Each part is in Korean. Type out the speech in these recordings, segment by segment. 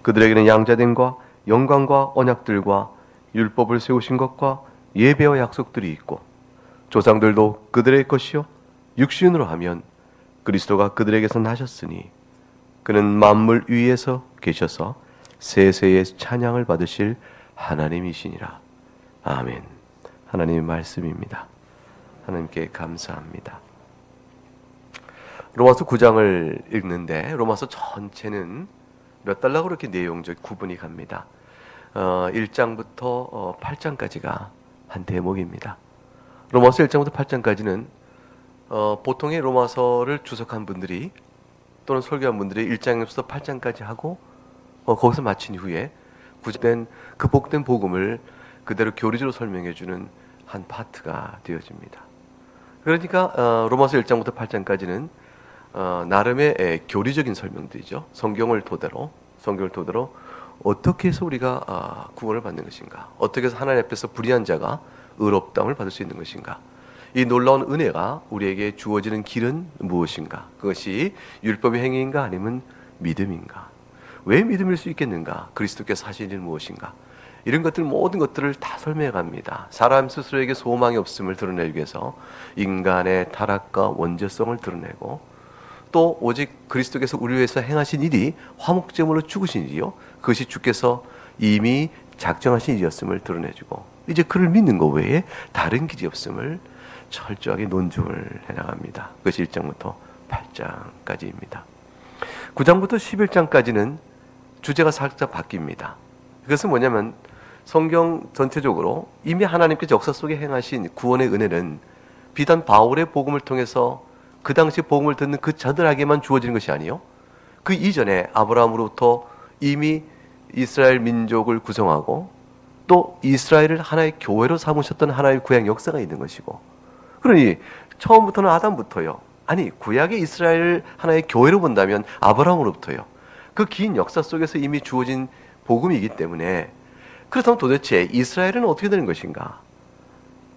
그들에게는 양자됨과 영광과 언약들과 율법을 세우신 것과 예배와 약속들이 있고 조상들도 그들의 것이요 육신으로 하면 그리스도가 그들에게서 나셨으니 그는 만물 위에서 계셔서 세세의 찬양을 받으실 하나님이시니라. 아멘. 하나님의 말씀입니다. 하나님께 감사합니다. 로마서 9장을 읽는데 로마서 전체는 몇 달라고 그렇게 내용적 구분이 갑니다. 1장부터 8장까지가 한 대목입니다. 로마서 1장부터 8장까지는 보통의 로마서를 주석한 분들이 또는 설교한 분들이 1장에서 8장까지 하고 거기서 마친 이후에 구제된 그 복된 복음을 그대로 교리적으로 설명해 주는 한 파트가 되어집니다. 그러니까 로마서 1장부터 8장까지는 나름의 교리적인 설명들이죠. 성경을 토대로 어떻게 해서 우리가 구원을 받는 것인가, 어떻게 해서 하나님 앞에서 불의한 자가 의롭다함을 받을 수 있는 것인가, 이 놀라운 은혜가 우리에게 주어지는 길은 무엇인가, 그것이 율법의 행위인가 아니면 믿음인가, 왜 믿음일 수 있겠는가, 그리스도께서 하신 일은 무엇인가, 이런 것들 모든 것들을 다 설명해 갑니다. 사람 스스로에게 소망이 없음을 드러내기 위해서 인간의 타락과 원죄성을 드러내고 또 오직 그리스도께서 우리 위해서 행하신 일이 화목제물로 죽으신 일이요, 그것이 주께서 이미 작정하신 일이었음을 드러내주고 이제 그를 믿는 것 외에 다른 길이 없음을 철저하게 논증을 해나갑니다. 그것이 1장부터 8장까지입니다. 9장부터 11장까지는 주제가 살짝 바뀝니다. 그것은 뭐냐면 성경 전체적으로 이미 하나님께서 역사 속에 행하신 구원의 은혜는 비단 바울의 복음을 통해서 그 당시 복음을 듣는 그 자들에게만 주어지는 것이 아니요, 그 이전에 아브라함으로부터 이미 이스라엘 민족을 구성하고 또 이스라엘을 하나의 교회로 삼으셨던 하나의 구약 역사가 있는 것이고, 그러니 처음부터는 아담부터요, 아니 구약의 이스라엘을 하나의 교회로 본다면 아브라함으로부터요, 그 긴 역사 속에서 이미 주어진 복음이기 때문에, 그렇다면 도대체 이스라엘은 어떻게 되는 것인가,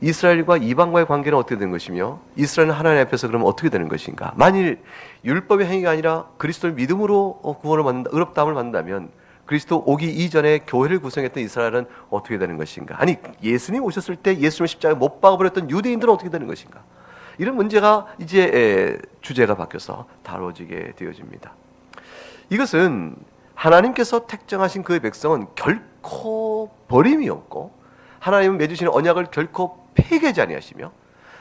이스라엘과 이방과의 관계는 어떻게 되는 것이며 이스라엘은 하나님 앞에서 그러면 어떻게 되는 것인가, 만일 율법의 행위가 아니라 그리스도를 믿음으로 구원을 받는다, 의롭다함을 받는다면 그리스도 오기 이전에 교회를 구성했던 이스라엘은 어떻게 되는 것인가, 아니 예수님 오셨을 때 예수님을 십자가에 못 박아버렸던 유대인들은 어떻게 되는 것인가, 이런 문제가 이제 주제가 바뀌어서 다뤄지게 되어집니다. 이것은 하나님께서 택정하신 그의 백성은 결코 버림이 없고 하나님은 맺으신 언약을 결코 폐기하지 아니하시며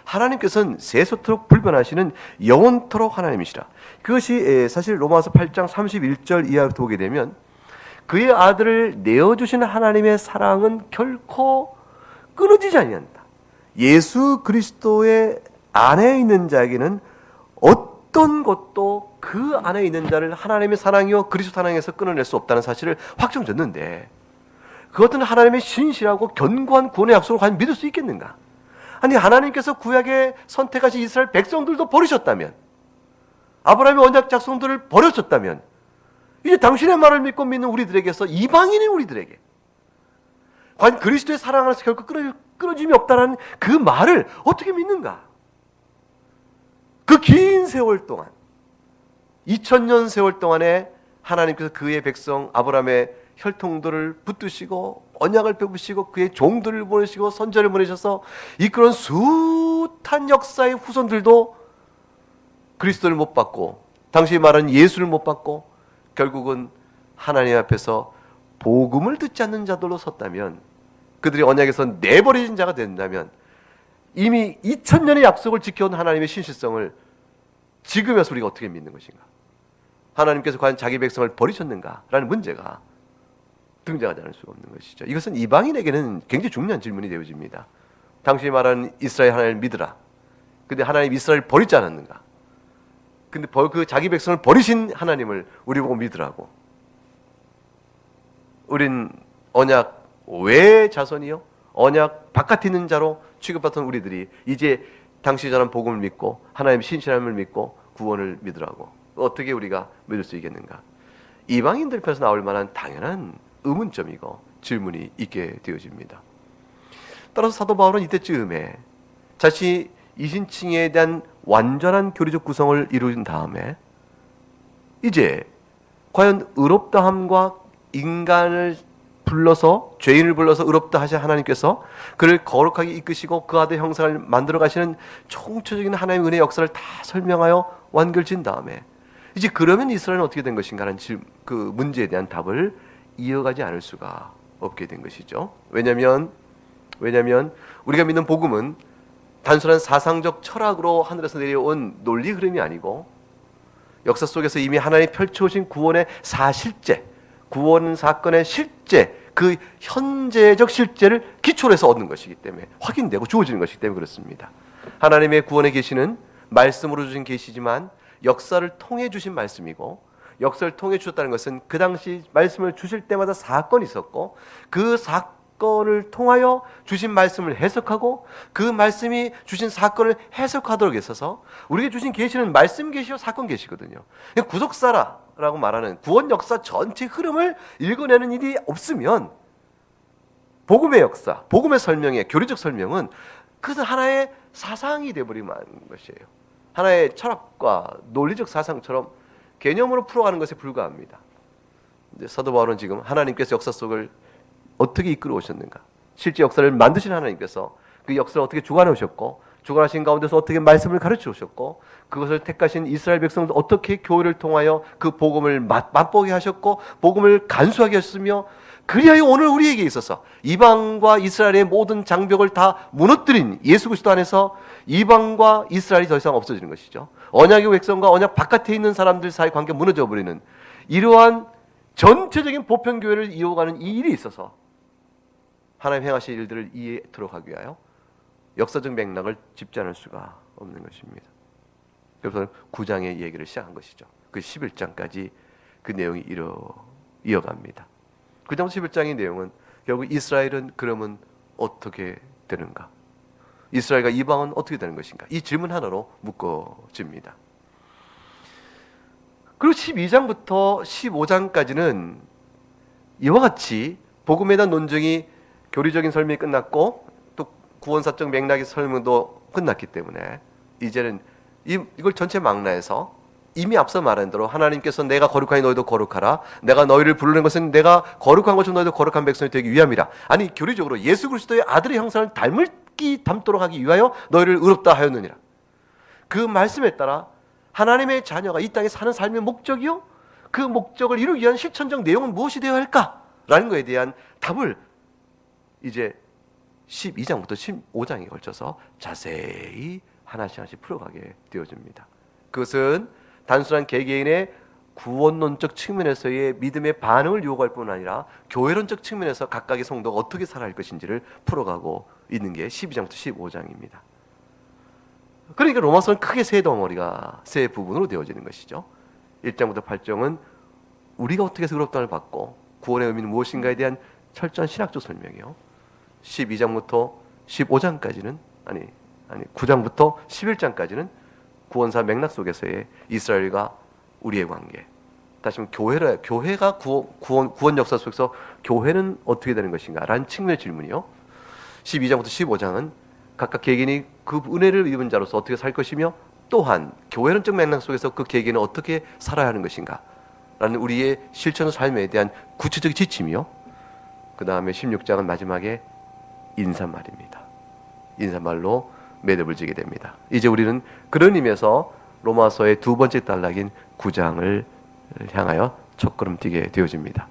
하나님께서는 세세토록 불변하시는 영원토록 하나님이시라. 그것이 사실 로마서 8장 31절 이하로 보게 되면 그의 아들을 내어주시는 하나님의 사랑은 결코 끊어지지 아니한다. 예수 그리스도의 안에 있는 자에게는 어떤 것도 그 안에 있는 자를 하나님의 사랑이요 그리스도 사랑에서 끊어낼 수 없다는 사실을 확정졌는데, 그것은 하나님의 신실하고 견고한 구원의 약속을 과연 믿을 수 있겠는가? 아니 하나님께서 구약에 선택하신 이스라엘 백성들도 버리셨다면, 아브라함의 언약 작성들을 버렸었다면, 이제 당신의 말을 믿고 믿는 우리들에게서, 이방인인 우리들에게 과연 그리스도의 사랑 안에서 결코 끊어짐이 없다는 그 말을 어떻게 믿는가? 그 긴 세월 동안, 2000년 세월 동안에 하나님께서 그의 백성 아브라함의 혈통들을 붙드시고 언약을 베푸시고 그의 종들을 보내시고 선자를 보내셔서 이끄는 숱한 역사의 후손들도 그리스도를 못 받고 당시 말하는 예수를 못 받고 결국은 하나님 앞에서 복음을 듣지 않는 자들로 섰다면, 그들이 언약에서 내버려진 자가 된다면 이미 2000년의 약속을 지켜온 하나님의 신실성을 지금 와서 우리가 어떻게 믿는 것인가? 하나님께서 과연 자기 백성을 버리셨는가라는 문제가 등장하지 않을 수가 없는 것이죠. 이것은 이방인에게는 굉장히 중요한 질문이 되어집니다. 당신이 말하는 이스라엘 하나님을 믿으라. 근데 하나님 이스라엘을 버리지 않았는가? 근데 그 자기 백성을 버리신 하나님을 우리 보고 믿으라고. 우린 언약 외의 자손이요, 언약 바깥에 있는 자로 취급받던 우리들이 이제 당시 전한 복음을 믿고 하나님의 신실함을 믿고 구원을 믿으라고. 어떻게 우리가 믿을 수 있겠는가? 이방인들 편에서 나올 만한 당연한 의문점이고 질문이 있게 되어집니다. 따라서 사도 바울은 이때쯤에 자신이 이신칭에 대한 완전한 교리적 구성을 이루신 다음에 이제 과연 의롭다함과 인간을 불러서, 죄인을 불러서 의롭다 하신 하나님께서 그를 거룩하게 이끄시고 그 아들의 형상을 만들어 가시는 총체적인 하나님의 은혜의 역사를 다 설명하여 완결진 다음에 이제 그러면 이스라엘은 어떻게 된 것인가 하는 그 문제에 대한 답을 이어가지 않을 수가 없게 된 것이죠. 왜냐하면 우리가 믿는 복음은 단순한 사상적 철학으로 하늘에서 내려온 논리 흐름이 아니고 역사 속에서 이미 하나님이 펼쳐오신 구원의 사실제, 구원 사건의 실제, 그 현재적 실제를 기초로 해서 얻는 것이기 때문에, 확인되고 주어지는 것이기 때문에 그렇습니다. 하나님의 구원의 계시는 말씀으로 주신 계시지만 역사를 통해 주신 말씀이고, 역사를 통해 주셨다는 것은 그 당시 말씀을 주실 때마다 사건이 있었고, 그 사건을 통하여 주신 말씀을 해석하고 그 말씀이 주신 사건을 해석하도록 있어서 우리에게 주신 계시는 말씀 계시와 사건 계시거든요. 구속사라고 말하는 구원 역사 전체 흐름을 읽어내는 일이 없으면 복음의 역사, 복음의 설명의 교리적 설명은 그것은 하나의 사상이 되어버리는 것이에요. 하나의 철학과 논리적 사상처럼 개념으로 풀어가는 것에 불과합니다. 사도 바울은 지금 하나님께서 역사 속을 어떻게 이끌어 오셨는가, 실제 역사를 만드신 하나님께서 그 역사를 어떻게 주관해 오셨고, 주관하신 가운데서 어떻게 말씀을 가르쳐 오셨고, 그것을 택하신 이스라엘 백성도 어떻게 교회를 통하여 그 복음을 맛보게 하셨고 복음을 간수하게 하셨으며, 그리하여 오늘 우리에게 있어서 이방과 이스라엘의 모든 장벽을 다 무너뜨린 예수 그리스도 안에서 이방과 이스라엘이 더 이상 없어지는 것이죠. 언약의 백성과 언약 바깥에 있는 사람들 사이 관계가 무너져 버리는 이러한 전체적인 보편교회를 이어가는 이 일이 있어서 하나님 행하실 일들을 이해토록 하기 위하여 역사적 맥락을 짚지 않을 수가 없는 것입니다. 그래서 9장의 얘기를 시작한 것이죠. 그 11장까지 그 내용이 이어갑니다. 9장 11장의 내용은 결국 이스라엘은 그러면 어떻게 되는가, 이스라엘과 이방은 어떻게 되는 것인가, 이 질문 하나로 묶어집니다. 그리고 12장부터 15장까지는 이와 같이 복음에 대한 논증이, 교리적인 설명이 끝났고 또 구원사적 맥락의 설명도 끝났기 때문에 이제는 이걸 전체 망라해서 이미 앞서 말한 대로 하나님께서 내가 거룩하니 너희도 거룩하라, 내가 너희를 부르는 것은 내가 거룩한 것처럼 너희도 거룩한 백성이 되기 위함이라. 아니, 교리적으로 예수 그리스도의 아들의 형상을 닮도록 하기 위하여 너희를 의롭다 하였느니라. 그 말씀에 따라 하나님의 자녀가 이 땅에 사는 삶의 목적이요, 그 목적을 이루기 위한 실천적 내용은 무엇이 되어야 할까라는 것에 대한 답을 이제 12장부터 15장에 걸쳐서 자세히 하나씩 풀어가게 되어집니다. 그것은 단순한 개개인의 구원론적 측면에서의 믿음의 반응을 요구할 뿐 아니라 교회론적 측면에서 각각의 성도가 어떻게 살아야 할 것인지를 풀어가고 있는 게 12장부터 15장입니다. 그러니까 로마서는 크게 세 덩어리가, 세 부분으로 되어지는 것이죠. 1장부터 8장은 우리가 어떻게 해서 의롭다함을 받고 구원의 의미는 무엇인가에 대한 철저한 신학적 설명이요, 12장부터 15장까지는 9장부터 11장까지는 구원사 맥락 속에서의 이스라엘과 우리의 관계, 다시 말하면 교회가 구원 역사 속에서 교회는 어떻게 되는 것인가 라는 측면의 질문이요, 12장부터 15장은 각각 개개인이 그 은혜를 입은 자로서 어떻게 살 것이며, 또한 교회론적 맥락 속에서 그 개개인은 어떻게 살아야 하는 것인가 라는 우리의 실천 삶에 대한 구체적 지침이요, 그 다음에 16장은 마지막에 인사말입니다. 인사말로 매듭을 지게 됩니다. 이제 우리는 그런 의미에서 로마서의 두 번째 단락인 9장을 향하여 첫걸음 뛰게 되어집니다.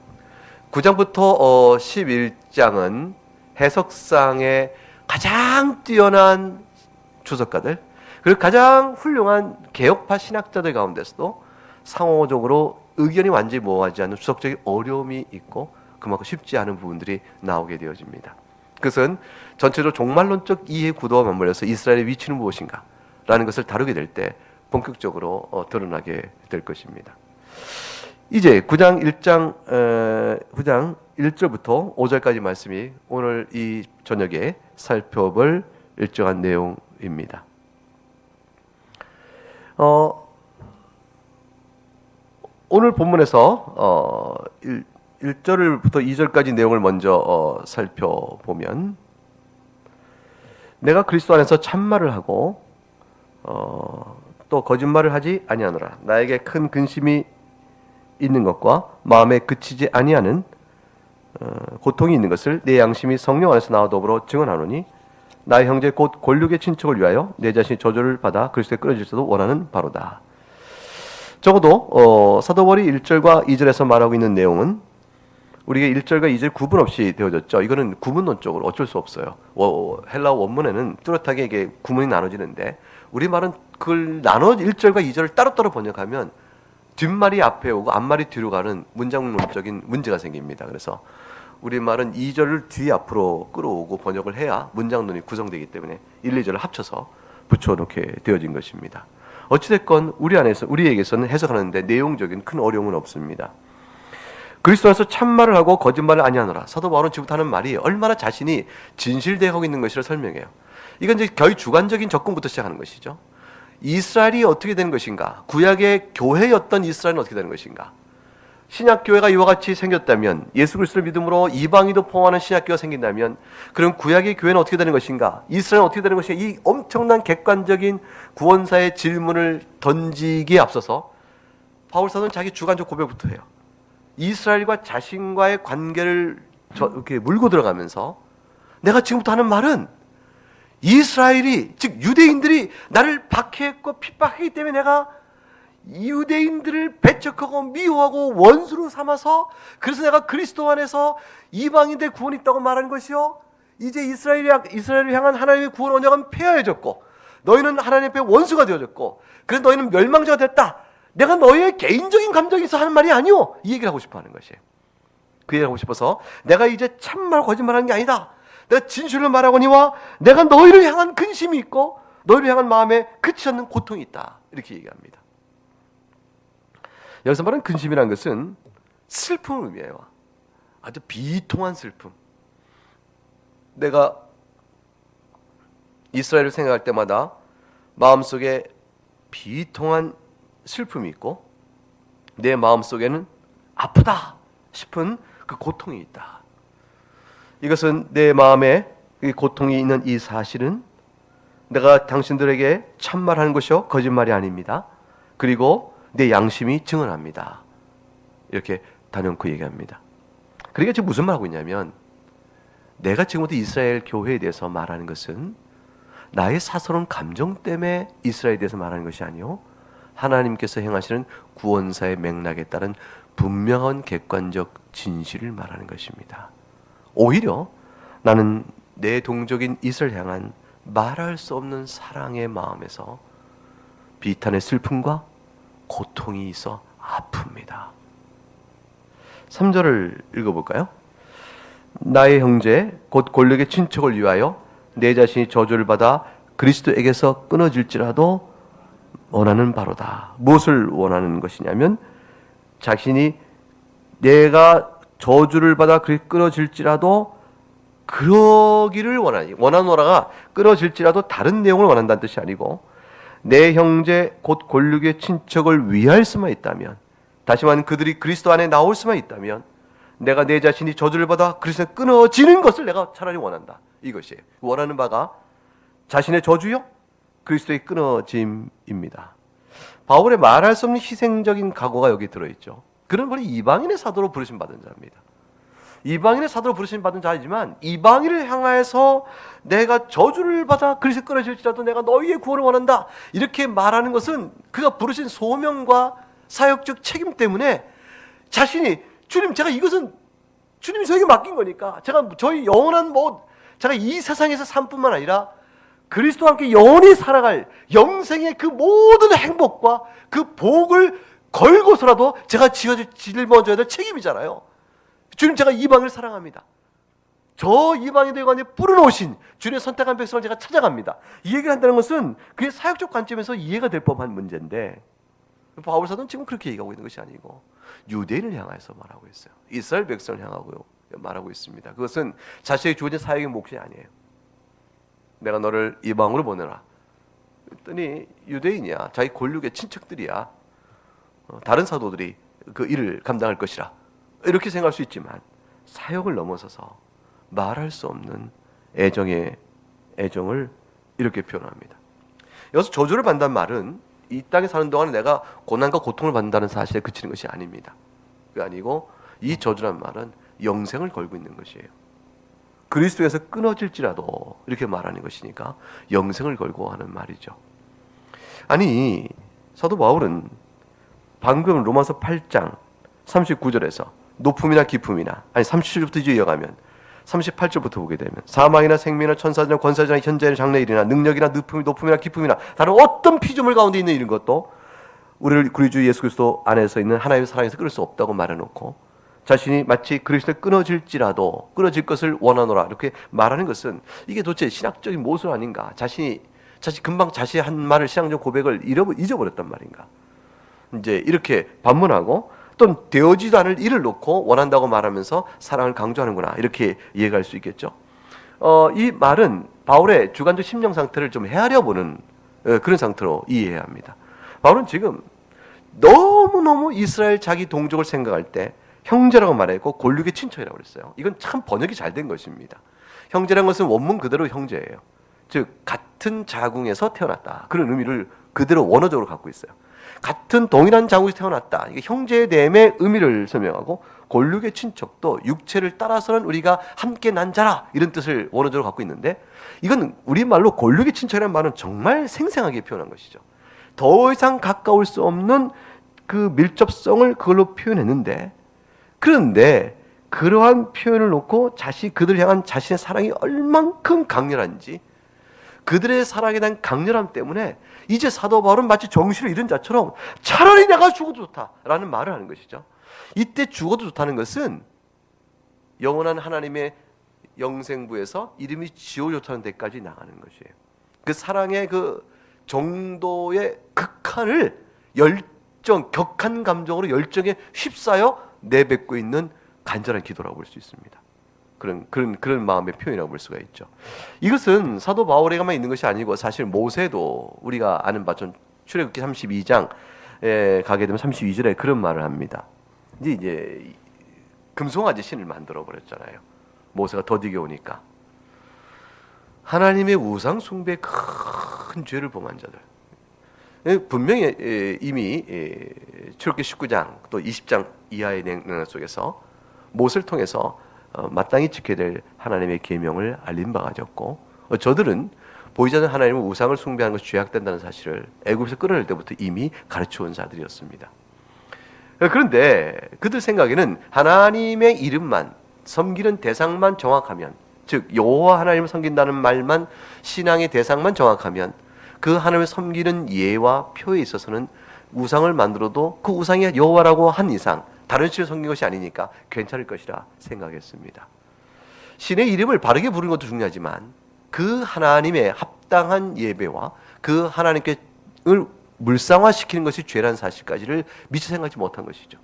9장부터 11장은 해석상의 가장 뛰어난 주석가들, 그리고 가장 훌륭한 개혁파 신학자들 가운데서도 상호적으로 의견이 완전히 모호하지 않는 주석적인 어려움이 있고 그만큼 쉽지 않은 부분들이 나오게 되어집니다. 그것은 전체적으로 종말론적 이해 구도와 맞물려서 이스라엘의 위치는 무엇인가 라는 것을 다루게 될 때 본격적으로 드러나게 될 것입니다. 이제 9장 1절부터 5절까지 말씀이 오늘 이 저녁에 살펴볼 일정한 내용입니다. 오늘 본문에서 1절부터 2절까지 내용을 먼저 살펴보면, 내가 그리스도 안에서 참말을 하고 또 거짓말을 하지 아니하노라. 나에게 큰 근심이 있는 것과 마음에 그치지 아니하는 고통이 있는 것을 내 양심이 성령 안에서 나와 더불어 증언하노니 나의 형제 곧 골육의 친척을 위하여 내 자신이 저주를 받아 그리스도에 끌어질지도 원하는 바로다. 적어도 사도 바울이 1절과 2절에서 말하고 있는 내용은 우리에게 1절과 2절 구분 없이 되어졌죠. 이거는 구문론적으로 어쩔 수 없어요. 헬라어 원문에는 뚜렷하게 이게 구문이 나눠지는데 우리말은 그걸 나눠 1절과 2절을 따로따로 번역하면 뒷말이 앞에 오고 앞말이 뒤로 가는 문장론적인 문제가 생깁니다. 그래서 우리말은 2절을 뒤 앞으로 끌어오고 번역을 해야 문장론이 구성되기 때문에 1, 2절을 합쳐서 붙여놓게 되어진 것입니다. 어찌됐건 우리에게서는 해석하는데 내용적인 큰 어려움은 없습니다. 그리스도 안에서 참말을 하고 거짓말을 아니하노라. 사도 바울은 지금부터 하는 말이 얼마나 자신이 진실되어가고 있는 것이라 설명해요. 이건 이제 거의 주관적인 접근부터 시작하는 것이죠. 이스라엘이 어떻게 되는 것인가? 구약의 교회였던 이스라엘은 어떻게 되는 것인가? 신약교회가 이와 같이 생겼다면, 예수 그리스도를 믿음으로 이방인도 포함하는 신약교회가 생긴다면, 그럼 구약의 교회는 어떻게 되는 것인가? 이스라엘은 어떻게 되는 것인가? 이 엄청난 객관적인 구원사의 질문을 던지기에 앞서서 바울 사도는 자기 주관적 고백부터 해요. 이스라엘과 자신과의 관계를 이렇게 물고 들어가면서 내가 지금부터 하는 말은 이스라엘이, 즉 유대인들이 나를 박해했고 핍박하기 때문에 내가 유대인들을 배척하고 미워하고 원수로 삼아서 그래서 내가 그리스도 안에서 이방인들 구원이 있다고 말하는 것이요, 이제 이스라엘을 향한 하나님의 구원 언약은 폐하여졌고 너희는 하나님 앞에 원수가 되어졌고 그래서 너희는 멸망자가 됐다. 내가 너희의 개인적인 감정이 있어 하는 말이 아니오. 이 얘기를 하고 싶어 하는 것이에요. 그 얘기를 하고 싶어서 내가 이제 참말 거짓말하는 게 아니다. 내가 진실을 말하거니와 내가 너희를 향한 근심이 있고 너희를 향한 마음에 그치 않는 고통이 있다. 이렇게 얘기합니다. 여기서 말하는 근심이라는 것은 슬픔을 의미해요. 아주 비통한 슬픔. 내가 이스라엘을 생각할 때마다 마음속에 비통한 슬픔이 있고 내 마음속에는 아프다 싶은 그 고통이 있다. 이것은 내 마음에 이 고통이 있는 이 사실은 내가 당신들에게 참말하는 것이요 거짓말이 아닙니다. 그리고 내 양심이 증언합니다. 이렇게 단연코 얘기합니다. 그러니까 지금 무슨 말하고 있냐면 내가 지금부터 이스라엘 교회에 대해서 말하는 것은 나의 사소한 감정 때문에 이스라엘에 대해서 말하는 것이 아니요 하나님께서 행하시는 구원사의 맥락에 따른 분명한 객관적 진실을 말하는 것입니다. 오히려 나는 내 동족인 이스라엘 향한 말할 수 없는 사랑의 마음에서 비탄의 슬픔과 고통이 있어 아픕니다. 3절을 읽어볼까요? 나의 형제 곧 골육의 친척을 위하여 내 자신이 저주를 받아 그리스도에게서 끊어질지라도 원하는 바로다. 무엇을 원하는 것이냐면 자신이 내가 저주를 받아 끊어질지라도 그러기를 원하니, 원하노라가 끊어질지라도 다른 내용을 원한다는 뜻이 아니고 내 형제 곧 골육의 친척을 위할 수만 있다면, 다시 말하면 그들이 그리스도 안에 나올 수만 있다면 내가 내 자신이 저주를 받아 그리스도에 끊어지는 것을 내가 차라리 원한다. 이것이에요. 원하는 바가 자신의 저주요 그리스도의 끊어짐입니다. 바울의 말할 수 없는 희생적인 각오가 여기 들어있죠. 그런 분이 이방인의 사도로 부르심 받은 자입니다. 이방인의 사도로 부르심 받은 자이지만 이방인을 향하여서 내가 저주를 받아 그리스도에 끊어질지라도 내가 너희의 구원을 원한다. 이렇게 말하는 것은 그가 부르신 소명과 사역적 책임 때문에 자신이 주님 제가 이것은 주님이 저에게 맡긴 거니까 제가 저희 영원한 제가 이 세상에서 삶뿐만 아니라 그리스도와 함께 영원히 살아갈 영생의 그 모든 행복과 그 복을 걸고서라도 제가 짊어져야 될 책임이잖아요. 주님 제가 이방을 사랑합니다. 저 이방인들 가운데 뿌려놓으신 주님의 선택한 백성을 제가 찾아갑니다. 이 얘기를 한다는 것은 그의 사역적 관점에서 이해가 될 법한 문제인데 바울 사도는 지금 그렇게 얘기하고 있는 것이 아니고 유대인을 향해서 말하고 있어요. 이스라엘 백성을 향하고 말하고 있습니다. 그것은 자신에게 주어진 사역의 몫이 아니에요. 내가 너를 이방으로 보내라. 그랬더니 유대인이야. 자기 골육의 친척들이야. 다른 사도들이 그 일을 감당할 것이라. 이렇게 생각할 수 있지만 사역을 넘어서서 말할 수 없는 애정을 이렇게 표현합니다. 여기서 저주를 받는다는 말은 이 땅에 사는 동안에 내가 고난과 고통을 받는다는 사실에 그치는 것이 아닙니다. 아니고 이 저주란 말은 영생을 걸고 있는 것이에요. 그리스도에서 끊어질지라도 이렇게 말하는 것이니까 영생을 걸고 하는 말이죠. 아니 사도 바울은 방금 로마서 8장 39절에서 높음이나 깊음이나 37절부터 이제 이어가면 38절부터 보게 되면 사망이나 생명이나 천사들이나 권사들이나 현재나 장래일이나 능력이나 높음이나 깊음이나 다른 어떤 피조물 가운데 있는 이런 것도 우리를 우리 주 예수 그리스도 안에서 있는 하나님의 사랑에서 끊을 수 없다고 말해놓고 자신이 마치 그리스도에 끊어질지라도 끊어질 것을 원하노라 이렇게 말하는 것은 이게 도대체 신학적인 모순 아닌가? 자신이 금방 자신이 한 말을 신앙적 고백을 잊어버렸단 말인가? 이제 이렇게 반문하고 또 되어지도 않을 일을 놓고 원한다고 말하면서 사랑을 강조하는구나 이렇게 이해할 수 있겠죠. 이 말은 바울의 주관적 심령 상태를 좀 헤아려 보는 그런 상태로 이해해야 합니다. 바울은 지금 너무너무 이스라엘 자기 동족을 생각할 때 형제라고 말했고 골육의 친척이라고 그랬어요. 이건 참 번역이 잘 된 것입니다. 형제라는 것은 원문 그대로 형제예요. 즉 같은 자궁에서 태어났다. 그런 의미를 그대로 원어적으로 갖고 있어요. 같은 동일한 자궁에서 태어났다. 이게 형제의 됨의 의미를 설명하고 골육의 친척도 육체를 따라서는 우리가 함께 난 자라 이런 뜻을 원어적으로 갖고 있는데 이건 우리말로 골육의 친척이라는 말은 정말 생생하게 표현한 것이죠. 더 이상 가까울 수 없는 그 밀접성을 그걸로 표현했는데 그런데 그러한 표현을 놓고 그들을 향한 자신의 사랑이 얼만큼 강렬한지 그들의 사랑에 대한 강렬함 때문에 이제 사도 바울은 마치 정신을 잃은 자처럼 차라리 내가 죽어도 좋다라는 말을 하는 것이죠. 이때 죽어도 좋다는 것은 영원한 하나님의 영생부에서 이름이 지어졌다는 데까지 나가는 것이에요. 그 사랑의 그 정도의 극한을 격한 감정으로 열정에 휩싸여 내뱉고 있는 간절한 기도라고 볼 수 있습니다. 그런 마음의 표현이라고 볼 수가 있죠. 이것은 사도 바울에게만 있는 것이 아니고 사실 모세도 우리가 아는 바처럼 출애굽기 32장에 가게 되면 32절에 그런 말을 합니다. 이제 금송아지 신을 만들어 버렸잖아요. 모세가 더디게 오니까 하나님의 우상 숭배에 큰 죄를 범한 자들 분명히 이미 출애굽기 19장 또 20장 이하의 내용 속에서 모세를 통해서 마땅히 지켜야 될 하나님의 계명을 알린 바가 졌고 저들은 보이지 않는 하나님의 우상을 숭배하는 것이 죄악된다는 사실을 애굽에서 끌어낼 때부터 이미 가르쳐온 자들이었습니다. 그런데 그들 생각에는 하나님의 이름만 섬기는 대상만 정확하면 즉 여호와 하나님을 섬긴다는 말만 신앙의 대상만 정확하면 그 하나님을 섬기는 예와 표에 있어서는 우상을 만들어도 그 우상이 여호와라고 한 이상 다른 신을 섬긴 것이 아니니까 괜찮을 것이라 생각했습니다. 신의 이름을 바르게 부르는 것도 중요하지만 그 하나님의 합당한 예배와 그 하나님께 물상화시키는 것이 죄라는 사실까지를 미처 생각하지 못한 것이죠.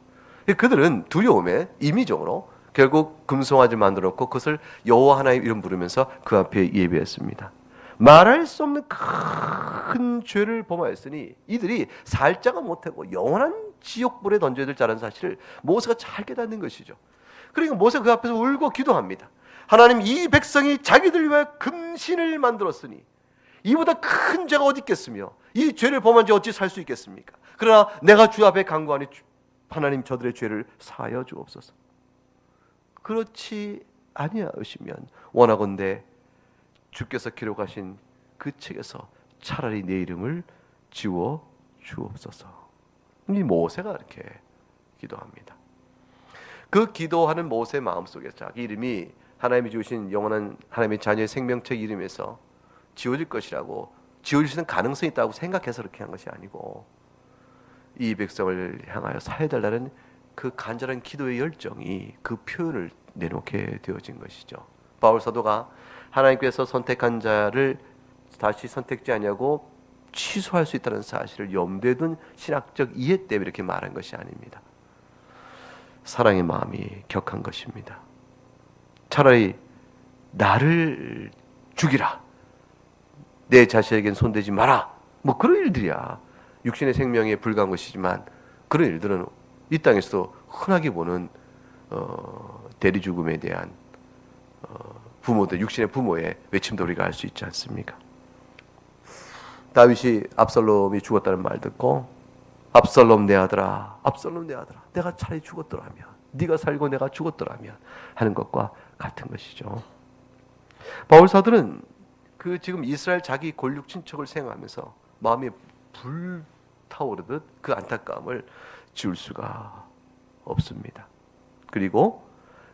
그들은 두려움에 임의적으로 결국 금송아지를 만들었고 그것을 여호와 하나님 이름 부르면서 그 앞에 예배했습니다. 말할 수 없는 큰 죄를 범하였으니 이들이 살자가 못하고 영원한 지옥불에 던져야 될 자라는 사실을 모세가 잘 깨닫는 것이죠. 그러니까 모세가 그 앞에서 울고 기도합니다. 하나님, 이 백성이 자기들 위하여 금신을 만들었으니 이보다 큰 죄가 어디 있겠으며 이 죄를 범한 지 어찌 살 수 있겠습니까? 그러나 내가 주 앞에 간구하니 하나님 저들의 죄를 사하여 주옵소서. 그렇지 아니하시면 원하건대 주께서 기록하신 그 책에서 차라리 내 이름을 지워 주옵소서. 이 모세가 이렇게 기도합니다. 그 기도하는 모세 마음속에 자기 이름이 하나님이 주신 영원한 하나님의 자녀의 생명책 이름에서 지워질 것이라고 지워질 수 있는 가능성이 있다고 생각해서 그렇게 한 것이 아니고 이 백성을 향하여 사해달라는 그 간절한 기도의 열정이 그 표현을 내놓게 되어진 것이죠. 바울 사도가 하나님께서 선택한 자를 다시 선택지 아니하고 취소할 수 있다는 사실을 염두에 둔 신학적 이해 때문에 이렇게 말한 것이 아닙니다. 사랑의 마음이 격한 것입니다. 차라리 나를 죽이라, 내 자식에겐 손대지 마라, 뭐 그런 일들이야. 육신의 생명에 불과한 것이지만 그런 일들은 이 땅에서 흔하게 보는 대리 죽음에 대한 부모들, 육신의 부모의 외침도 우리가 알 수 있지 않습니까? 다윗이 압살롬이 죽었다는 말 듣고 압살롬 내 아들아, 압살롬 내 아들아, 내가 차라리 죽었더라면, 네가 살고 내가 죽었더라면 하는 것과 같은 것이죠. 바울 사도는 그 지금 이스라엘 자기 골육 친척을 생각하면서 마음이 불타오르듯 그 안타까움을 지울 수가 없습니다. 그리고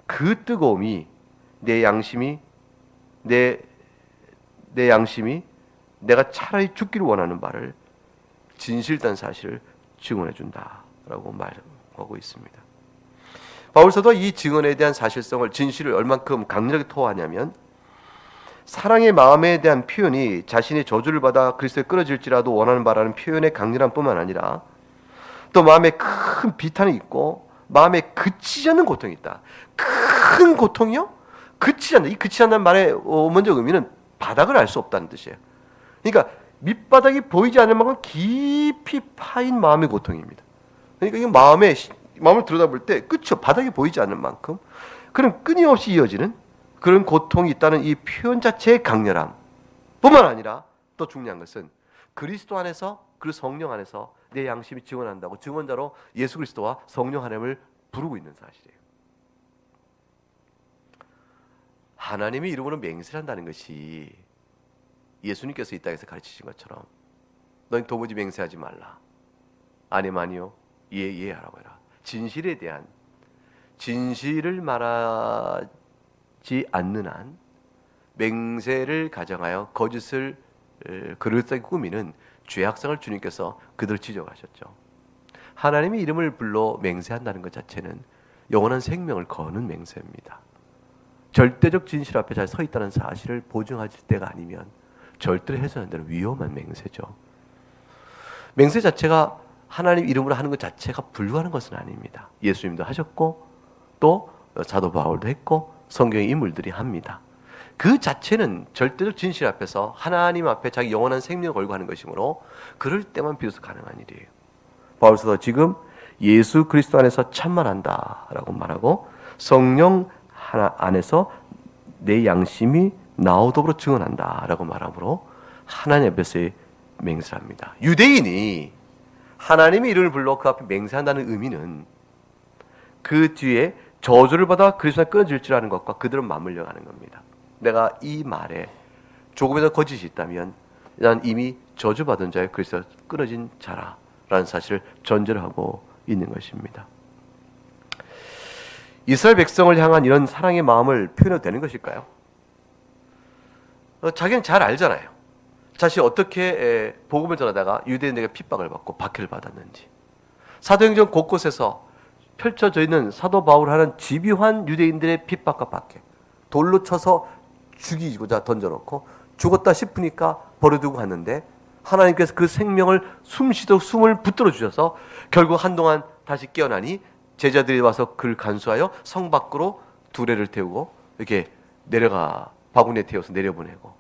그 뜨거움이 내 양심이 내가 차라리 죽기를 원하는 바를 진실된 사실을 증언해 준다라고 말하고 있습니다. 바울 사도가 이 증언에 대한 사실성을, 진실을 얼만큼 강력하게 토하냐면, 사랑의 마음에 대한 표현이 자신이 저주를 받아 그리스도에 끊어질지라도 원하는 바라는 표현의 강렬함 뿐만 아니라 또 마음에 큰 비탄이 있고 마음에 그치지 않는 고통이 있다. 큰 고통이요? 그치지 않는다. 이 그치지 않는 말의 먼저 의미는 바닥을 알 수 없다는 뜻이에요. 그러니까 밑바닥이 보이지 않는 만큼 깊이 파인 마음의 고통입니다. 그러니까 이 마음을 들여다볼 때 끝이 바닥이 보이지 않는 만큼 그런 끊임없이 이어지는 그런 고통이 있다는 이 표현 자체의 강렬함 뿐만 아니라 또 중요한 것은 그리스도 안에서, 그 성령 안에서 내 양심이 증언한다고 증언자로 예수 그리스도와 성령 하나님을 부르고 있는 사실이에요. 하나님의 이름으로 맹세를 한다는 것이 예수님께서 이 땅에서 가르치신 것처럼 너희 도무지 맹세하지 말라. 아니요. 예 하라고 해라. 진실에 대한, 진실을 말하지 않는 한 맹세를 가정하여 거짓을 그릇되게 꾸미는 죄악성을 주님께서 그들을 지적하셨죠. 하나님의 이름을 불러 맹세한다는 것 자체는 영원한 생명을 거는 맹세입니다. 절대적 진실 앞에 잘 서 있다는 사실을 보증하실 때가 아니면 절대로 해서는 안 되는 위험한 맹세죠. 맹세 자체가 하나님 이름으로 하는 것 자체가 불가하는 것은 아닙니다. 예수님도 하셨고 또 사도 바울도 했고 성경의 인물들이 합니다. 그 자체는 절대적 진실 앞에서 하나님 앞에 자기 영원한 생명을 걸고 하는 것이므로 그럴 때만 비로소 가능한 일이에요. 바울서도 지금 예수 그리스도 안에서 참말한다라고 말하고 성령 하나 안에서 내 양심이 나오도록 증언한다라고 말하므로 하나님 앞에서의 맹세합니다. 유대인이 하나님의 이름을 불러 그 앞에 맹세한다는 의미는 그 뒤에 저주를 받아 그리스도에 끊어질지라는 것과 그들은 맞물려 가는 겁니다. 내가 이 말에 조금이라도 거짓이 있다면 난 이미 저주받은 자의 그리스도에 끊어진 자라라는 사실을 전제를 하고 있는 것입니다. 이스라엘 백성을 향한 이런 사랑의 마음을 표현해도 되는 것일까요? 자기는 잘 알잖아요. 자신이 어떻게 복음을 전하다가 유대인에게 핍박을 받고 박해를 받았는지. 사도행전 곳곳에서 펼쳐져 있는 사도 바울을 하는 집요한 유대인들의 핍박과 박해. 돌로 쳐서 죽이고자 던져놓고 죽었다 싶으니까 버려두고 갔는데 하나님께서 그 생명을 숨쉬도록 숨을 붙들어 주셔서 결국 한동안 다시 깨어나니 제자들이 와서 그를 간수하여 성 밖으로 두레를 태우고 이렇게 바구니에 태워서 내려보내고,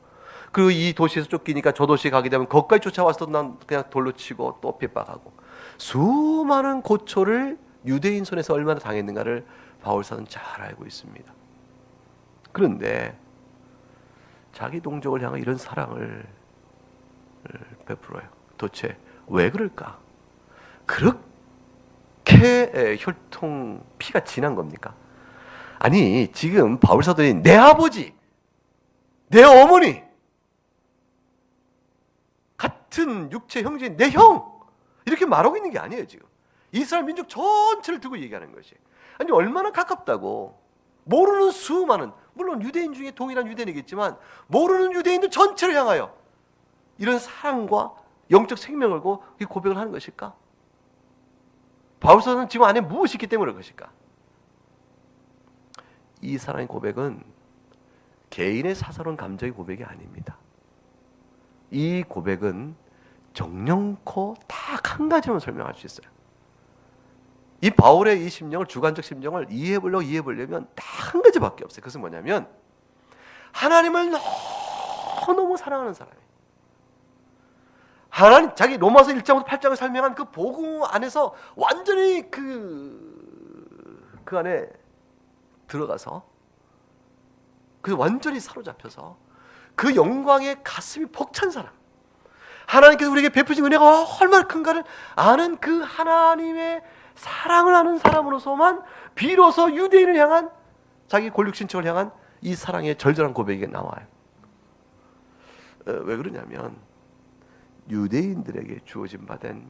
그리고 이 도시에서 쫓기니까 저 도시에 가게 되면 거기까지 쫓아와서 난 그냥 돌로 치고 또 핍박하고, 수많은 고초를 유대인 손에서 얼마나 당했는가를 바울사는 잘 알고 있습니다. 그런데 자기 동족을 향한 이런 사랑을 베풀어요. 도대체 왜 그럴까? 그렇게 혈통 피가 진한 겁니까? 아니, 지금 바울사도이 내 아버지, 내 어머니, 같은 육체 형제인 내 형, 이렇게 말하고 있는 게 아니에요. 지금 이스라엘 민족 전체를 두고 얘기하는 것이. 아니, 얼마나 가깝다고. 모르는 수많은, 물론 유대인 중에 동일한 유대인이겠지만 모르는 유대인들 전체를 향하여 이런 사랑과 영적 생명을 걸고 고백을 하는 것일까? 바울서는 지금 안에 무엇이 있기 때문에 그런 것일까? 이 사랑의 고백은 개인의 사사로운 감정의 고백이 아닙니다. 이 고백은 정령코 딱 한 가지만 설명할 수 있어요. 이 바울의 이 심령을, 주관적 심령을 이해해보려면 딱 한 가지밖에 없어요. 그것은 뭐냐면 하나님을 너무 사랑하는 사람이에요. 하나님, 자기 로마서 1장부터 8장을 설명한 그 복음 안에서 완전히 그 안에 들어가서 그 완전히 사로잡혀서 그 영광에 가슴이 벅찬 사람, 하나님께서 우리에게 베푸신 은혜가 얼마나 큰가를 아는 그 하나님의 사랑을 아는 사람으로서만 비로소 유대인을 향한, 자기 권력신청을 향한 이 사랑의 절절한 고백이 나와요. 왜 그러냐면 유대인들에게 주어진 바된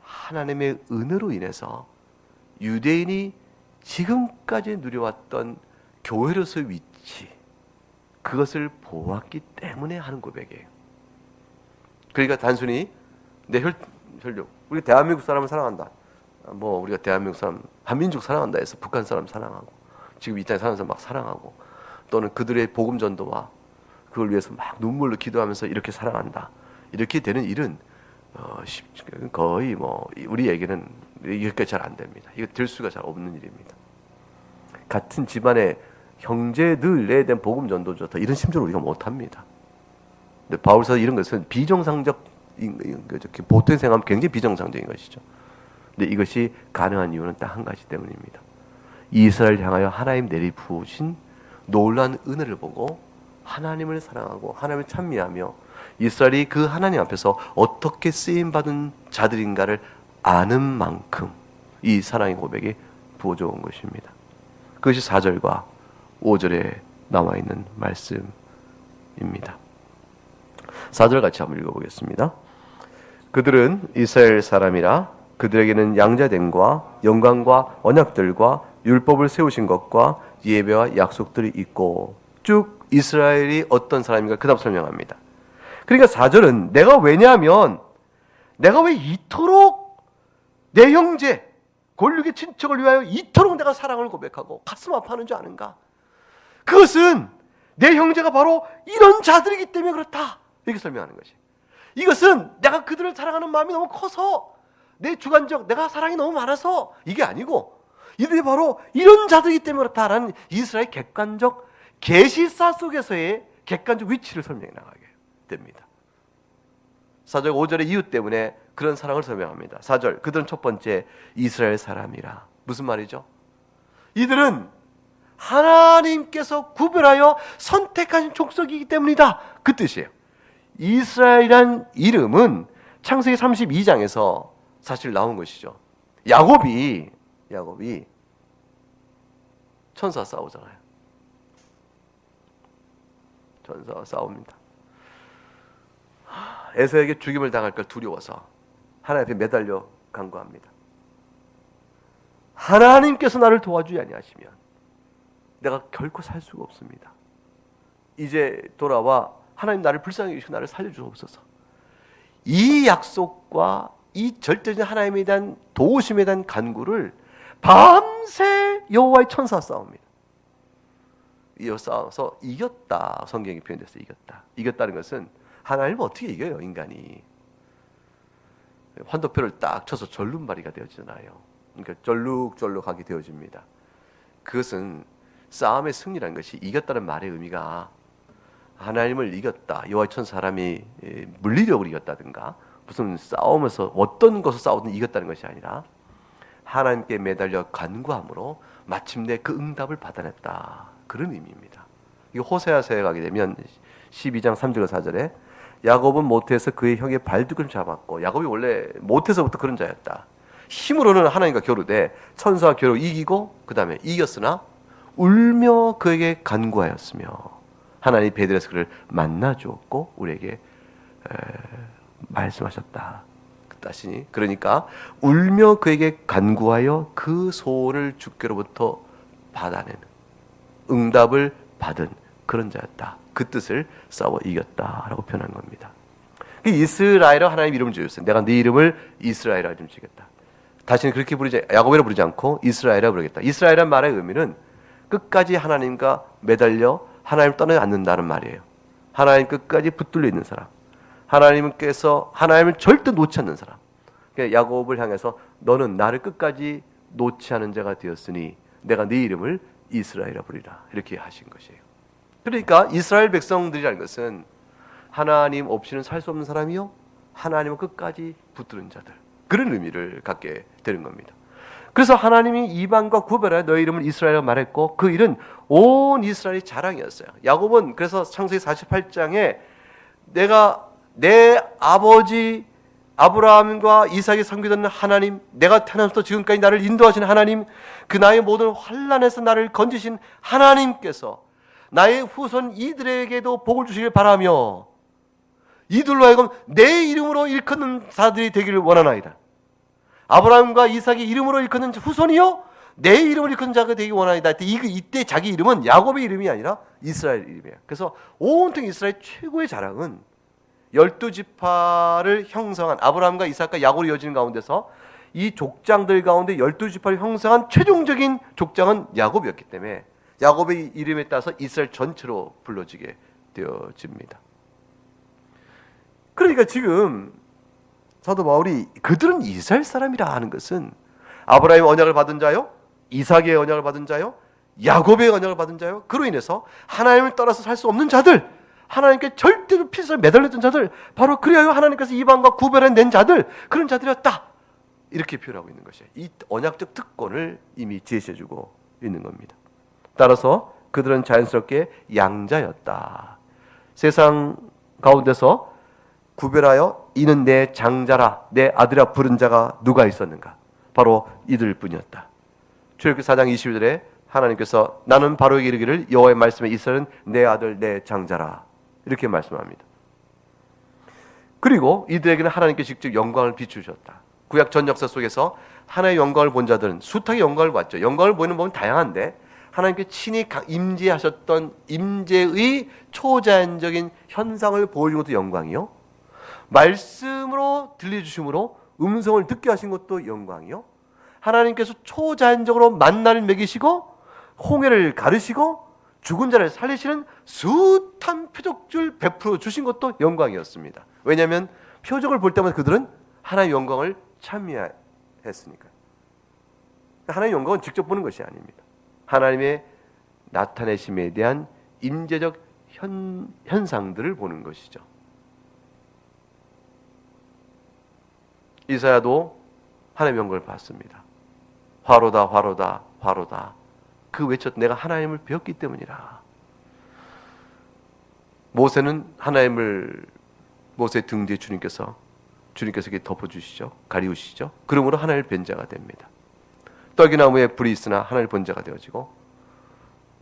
하나님의 은혜로 인해서 유대인이 지금까지 누려왔던 교회로서의 위치, 그것을 보았기 때문에 하는 고백이에요. 그러니까 단순히 내 혈육, 우리 대한민국 사람을 사랑한다, 뭐 우리가 대한민국 사람, 한민족 사랑한다 해서 북한 사람 사랑하고, 지금 이 땅에 사는 사람 막 사랑하고, 또는 그들의 복음 전도와 그걸 위해서 막 눈물로 기도하면서 이렇게 사랑한다, 이렇게 되는 일은 거의 뭐 우리에게는 이렇게 잘 안 됩니다. 이거 될 수가 잘 없는 일입니다. 같은 집안의 형제들 내에 대한 복음 전도죠, 이런 심정을 우리가 못합니다. 근데 바울서 이런 것은 비정상적, 보통 생각하면 굉장히 비정상적인 것이죠. 근데 이것이 가능한 이유는 딱 한 가지 때문입니다. 이스라엘 향하여 하나님 내리부으신 놀라운 은혜를 보고 하나님을 사랑하고 하나님을 찬미하며 이스라엘이 그 하나님 앞에서 어떻게 쓰임받은 자들인가를 아는 만큼 이 사랑의 고백이 부어져 온 것입니다. 그것이 4절과 5절에 나와 있는 말씀입니다. 4절 같이 한번 읽어보겠습니다. 그들은 이스라엘 사람이라 그들에게는 양자됨과 영광과 언약들과 율법을 세우신 것과 예배와 약속들이 있고, 쭉 이스라엘이 어떤 사람인가 그 다음 설명합니다. 그러니까 4절은 내가 왜냐하면 내가 왜 이토록 내 형제 권력의 친척을 위하여 이토록 내가 사랑을 고백하고 가슴 아파하는 줄 아는가? 그것은 내 형제가 바로 이런 자들이기 때문에 그렇다, 이렇게 설명하는 것이. 이것은 내가 그들을 사랑하는 마음이 너무 커서, 내 주관적 내가 사랑이 너무 많아서 이게 아니고, 이들이 바로 이런 자들이기 때문에 그렇다라는 이스라엘 객관적 계시사 속에서의 객관적 위치를 설명해 나가게 됩니다. 4절 5절의 이유 때문에 그런 사랑을 설명합니다. 4절, 그들은 첫 번째 이스라엘 사람이라. 무슨 말이죠? 이들은 하나님께서 구별하여 선택하신 족속이기 때문이다, 그 뜻이에요. 이스라엘이란 이름은 창세기 32장에서 사실 나온 것이죠. 야곱이 천사와 싸우잖아요. 천사와 싸웁니다. 에서에게 죽임을 당할 걸 두려워서 하나님 앞에 매달려 간구합니다. 하나님께서 나를 도와주지 아니하시면 내가 결코 살 수가 없습니다. 이제 돌아와 하나님 나를 불쌍히 여기시고 나를 살려주옵소서. 이 약속과 이 절대적인 하나님에 대한 도우심에 대한 간구를 밤새 여호와의 천사와 싸웁니다. 이어 싸워서 이겼다, 성경이 표현돼서 이겼다. 이겼다는 것은 하나님을 어떻게 이겨요, 인간이. 환도표를 딱 쳐서 절름발이가 되어지잖아요. 그러니까 쩔룩쩔룩하게 되어집니다. 그것은 싸움의 승리라는 것이, 이겼다는 말의 의미가 하나님을 이겼다, 여호와의 천사 사람이 물리력으로 이겼다든가 무슨 싸우면서 어떤 것을 싸우든 이겼다는 것이 아니라 하나님께 매달려 간구함으로 마침내 그 응답을 받아냈다, 그런 의미입니다. 이거 호세아서에 가게 되면 12장 3절과 4절에 야곱은 모태에서 그의 형의 발뒤꿈을 잡았고, 야곱이 원래 모태에서부터 그런 자였다. 힘으로는 하나님과 겨루되 천사와 겨루 이기고 그 다음에 이겼으나 울며 그에게 간구하였으며 하나님이 베들에서 그를 만나 주었고 우리에게 말씀하셨다. 다시니 그러니까 울며 그에게 간구하여 그 소원을 주께로부터 받아낸, 응답을 받은 그런 자였다. 그 뜻을 싸워 이겼다라고 표현한 겁니다. 이스라엘이라 하나님 이름을 지었어요. 내가 네 이름을 이스라엘이라 이름 지겠다. 다시는 그렇게 부르지, 야곱이라 부르지 않고 이스라엘이라 부르겠다. 이스라엘이라는 말의 의미는 끝까지 하나님과 매달려 하나님을 떠나지 않는다는 말이에요. 하나님 끝까지 붙들려 있는 사람, 하나님께서 하나님을 절대 놓지 않는 사람. 그러니까 야곱을 향해서 너는 나를 끝까지 놓지 않은 자가 되었으니 내가 네 이름을 이스라엘이라 부리라, 이렇게 하신 것이에요. 그러니까 이스라엘 백성들이라는 것은 하나님 없이는 살 수 없는 사람이요, 하나님을 끝까지 붙드는 자들, 그런 의미를 갖게 되는 겁니다. 그래서 하나님이 이방과 구별하여 너의 이름을 이스라엘이라고 말했고, 그 일은 온 이스라엘의 자랑이었어요. 야곱은 그래서 창세기 48장에 내가 내 아버지 아브라함과 이삭이 섬기던 하나님, 내가 태어나서부터 지금까지 나를 인도하신 하나님, 그 나의 모든 환난에서 나를 건지신 하나님께서 나의 후손 이들에게도 복을 주시길 바라며 이들로 하여금 내 이름으로 일컫는 자들이 되기를 원하나이다. 아브라함과 이삭의 이름으로 일컫는 후손이요 내 이름을 일컫는 자가 되기 원하나이다. 이때 자기 이름은 야곱의 이름이 아니라 이스라엘 이름이에요. 그래서 온통 이스라엘 최고의 자랑은 12지파를 형성한 아브라함과 이삭과 야곱을 이어지는 가운데서 이 족장들 가운데 12지파를 형성한 최종적인 족장은 야곱이었기 때문에 야곱의 이름에 따라서 이스라엘 전체로 불러지게 되어집니다. 그러니까 지금 사도 바울이 그들은 이스라엘 사람이라 하는 것은 아브라함의 언약을 받은 자요, 이삭의 언약을 받은 자요, 야곱의 언약을 받은 자요, 그로 인해서 하나님을 따라서 살 수 없는 자들, 하나님께 절대로 필사를 매달렸던 자들, 바로 그리하여 하나님께서 이방과 구별해낸 자들, 그런 자들이었다, 이렇게 표현하고 있는 것이에요. 이 언약적 특권을 이미 제시해주고 있는 겁니다. 따라서 그들은 자연스럽게 양자였다. 세상 가운데서 구별하여 이는 내 장자라, 내 아들이라 부른 자가 누가 있었는가? 바로 이들 뿐이었다. 출애굽기 4장 21절에 하나님께서 나는 바로에게 이르기를 여호와의 말씀에 이스라엘은 내 아들 내 장자라, 이렇게 말씀합니다. 그리고 이들에게는 하나님께 직접 영광을 비추셨다. 구약 전 역사 속에서 하나님의 영광을 본 자들은 숱하게 영광을 봤죠. 영광을 보이는 법은 다양한데 하나님께 친히 임재하셨던 임재의 초자연적인 현상을 보여준 것도 영광이요, 말씀으로 들려주심으로 음성을 듣게 하신 것도 영광이요, 하나님께서 초자연적으로 만나를 먹이시고 홍해를 가르시고 죽은 자를 살리시는 숱한 표적줄 베풀어 주신 것도 영광이었습니다. 왜냐하면 표적을 볼 때마다 그들은 하나님의 영광을 찬미했으니까. 하나님의 영광은 직접 보는 것이 아닙니다. 하나님의 나타내심에 대한 임재적 현상들을 보는 것이죠. 이사야도 하나님의 영광을 봤습니다. 화로다 화로다 화로다, 그 외쳤 내가 하나님을 배웠기 때문이라. 모세는 하나님을 모세 등 뒤에 주님께서 이렇게 덮어주시죠. 가리우시죠. 그러므로 하나님을 뵌 자가 됩니다. 떡이나무에 불이 있으나 하나님을 본 자가 되어지고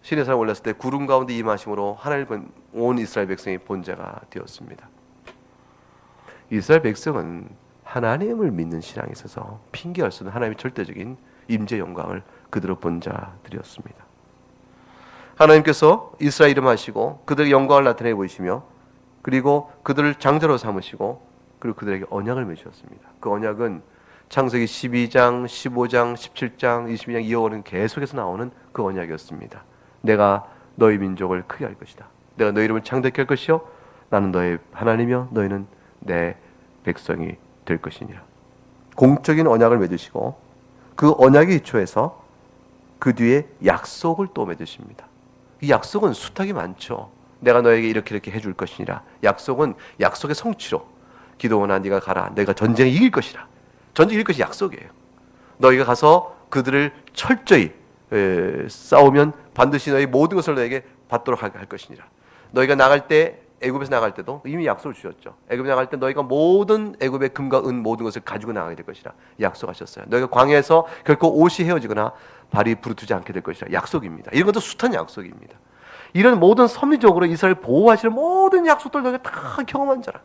신의 산에 올랐을 때 구름 가운데 임하심으로 하나님을 본 온 이스라엘 백성이 본 자가 되었습니다. 이스라엘 백성은 하나님을 믿는 신앙에 있어서 핑계할 수 없는 하나님의 절대적인 임재 영광을 그대로 본 자들이었습니다. 하나님께서 이스라엘 이름하시고 그들의 영광을 나타내 보이시며 그리고 그들을 장자로 삼으시고 그리고 그들에게 언약을 맺으셨습니다. 그 언약은 창세기 12장, 15장, 17장, 22장 이어오는 계속해서 나오는 그 언약이었습니다. 내가 너희 민족을 크게 할 것이다. 내가 너희 이름을 창대케 할 것이요 나는 너희 하나님이며 너희는 내 백성이 될 것이니라. 공적인 언약을 맺으시고 그 언약의 기초에서 그 뒤에 약속을 또 맺으십니다. 이 약속은 숱하게 많죠. 내가 너에게 이렇게 해줄 것이니라. 약속은 약속의 성취로 기도원아 네가 가라. 내가 전쟁에 이길 것이라. 전쟁에 이길 것이 약속이에요. 너희가 가서 그들을 철저히 싸우면 반드시 너희 모든 것을 너에게 받도록 할 것이니라. 너희가 나갈 때 애굽에서 나갈 때도 이미 약속을 주셨죠. 애굽에 나갈 때 너희가 모든 애굽의 금과 은 모든 것을 가지고 나가게 될 것이라 약속하셨어요. 너희가 광야에서 결코 옷이 헤어지거나 발이 부르트지 않게 될 것이라 약속입니다. 이런 것도 숱한 약속입니다. 이런 모든 섭리적으로 이스라엘 보호하시는 모든 약속들 너희가 다 경험한 자라.